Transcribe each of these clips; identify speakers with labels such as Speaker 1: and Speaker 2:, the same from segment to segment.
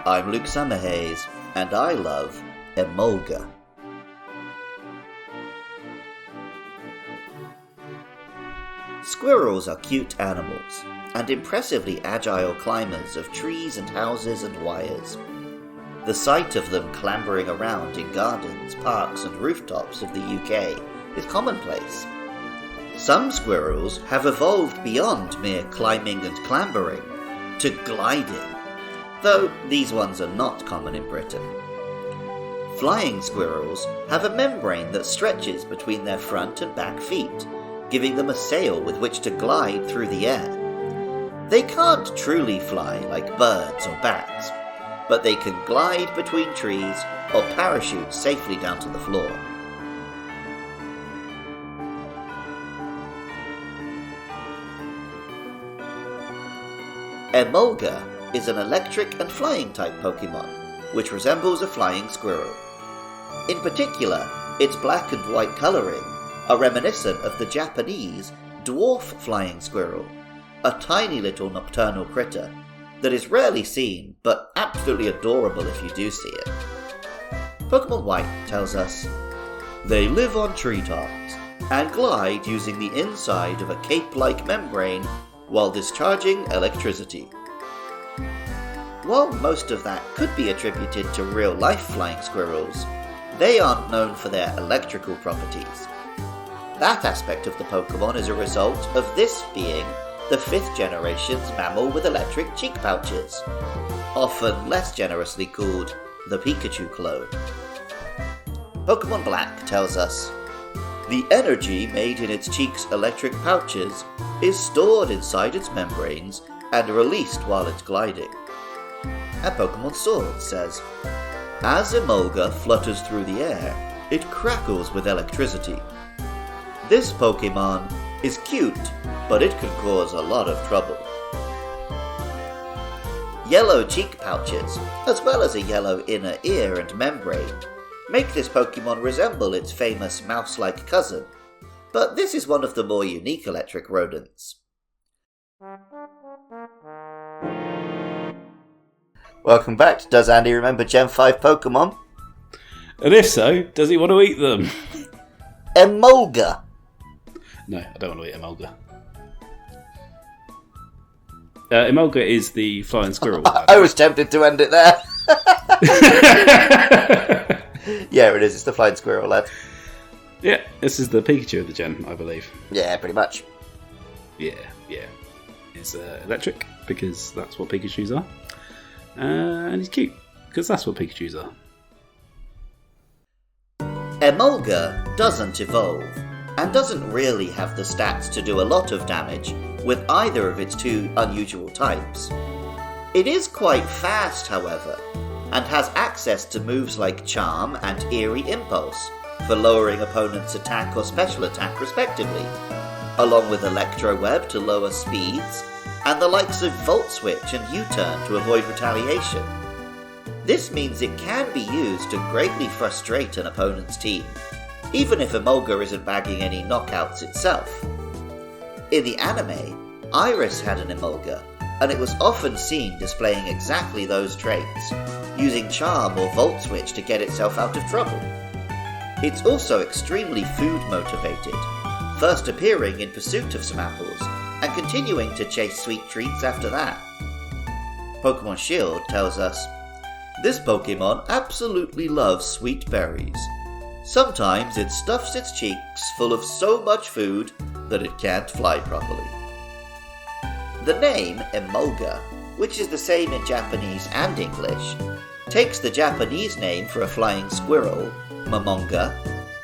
Speaker 1: I'm Luke Summerhays, and I love Emolga. Squirrels are cute animals, and impressively agile climbers of trees and houses and wires. The sight of them clambering around in gardens, parks and rooftops of the UK is commonplace. Some squirrels have evolved beyond mere climbing and clambering to gliding, though these ones are not common in Britain. Flying squirrels have a membrane that stretches between their front and back feet, giving them a sail with which to glide through the air. They can't truly fly like birds or bats, but they can glide between trees or parachute safely down to the floor. Emolga is an electric and flying type Pokemon, which resembles a flying squirrel. In particular, its black and white colouring are reminiscent of the Japanese dwarf flying squirrel, a tiny little nocturnal critter that is rarely seen but absolutely adorable if you do see it. Pokemon White tells us, they live on treetops and glide using the inside of a cape-like membrane while discharging electricity. While most of that could be attributed to real-life flying squirrels, they aren't known for their electrical properties. That aspect of the Pokemon is a result of this being the 5th generation's mammal with electric cheek pouches, often less generously called the Pikachu clone. Pokemon Black tells us, the energy made in its cheeks' electric pouches is stored inside its membranes and released while it's gliding. And Pokemon Sword says, as Emolga flutters through the air, it crackles with electricity. This Pokemon is cute, but it can cause a lot of trouble. Yellow cheek pouches, as well as a yellow inner ear and membrane, make this Pokemon resemble its famous mouse-like cousin, but this is one of the more unique electric rodents. Welcome back to Does Andy Remember Gen 5 Pokemon?
Speaker 2: And if so, does he want to eat them?
Speaker 1: Emolga!
Speaker 2: No, I don't want to eat Emolga. Emolga is the flying squirrel.
Speaker 1: I was tempted to end it there. Yeah, it is. It's the flying squirrel, lad.
Speaker 2: Yeah, this is the Pikachu of the gen, I believe.
Speaker 1: Yeah, pretty much.
Speaker 2: Yeah. It's electric, because that's what Pikachus are. And he's cute, because that's what Pikachus are.
Speaker 1: Emolga doesn't evolve, and doesn't really have the stats to do a lot of damage with either of its two unusual types. It is quite fast, however, and has access to moves like Charm and Eerie Impulse for lowering opponents' attack or special attack respectively, along with Electro Web to lower speeds, and the likes of Volt Switch and U-Turn to avoid retaliation. This means it can be used to greatly frustrate an opponent's team, even if Emolga isn't bagging any knockouts itself. In the anime, Iris had an Emolga, and it was often seen displaying exactly those traits, using Charm or Volt Switch to get itself out of trouble. It's also extremely food motivated, first appearing in pursuit of some apples, and continuing to chase sweet treats after that. Pokemon Shield tells us, this Pokemon absolutely loves sweet berries. Sometimes it stuffs its cheeks full of so much food that it can't fly properly. The name Emolga, which is the same in Japanese and English, takes the Japanese name for a flying squirrel, Momonga,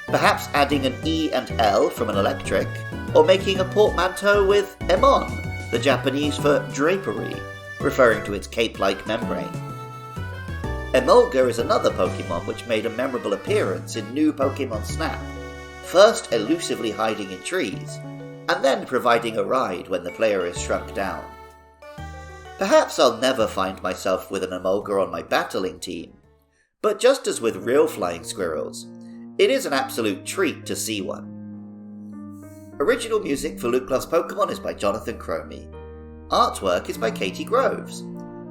Speaker 1: perhaps adding an E and L from an electric, or making a portmanteau with Emon, the Japanese for drapery, referring to its cape-like membrane. Emolga is another Pokemon which made a memorable appearance in New Pokemon Snap, first elusively hiding in trees, and then providing a ride when the player is struck down. Perhaps I'll never find myself with an Emolga on my battling team, but just as with real flying squirrels, it is an absolute treat to see one. Original music for Luke Loves Pokemon is by Jonathan Cromie. Artwork is by Katie Groves.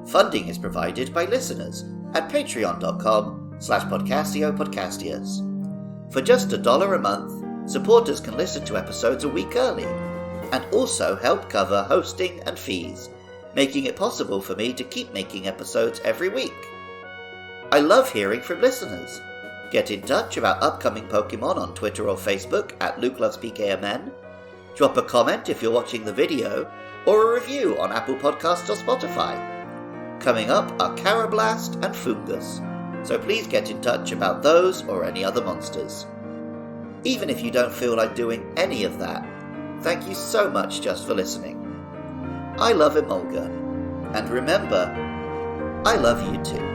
Speaker 1: Funding is provided by listeners at patreon.com/podcastiopodcastias. For just $1 a month, supporters can listen to episodes a week early, and also help cover hosting and fees, making it possible for me to keep making episodes every week. I love hearing from listeners. Get in touch about upcoming Pokemon on Twitter or Facebook at LukeLovesPKMN. Drop a comment if you're watching the video, or a review on Apple Podcasts or Spotify. Coming up are Carablast and Fungus, so please get in touch about those or any other monsters. Even if you don't feel like doing any of that, thank you so much just for listening. I love Emolga, and remember, I love you too.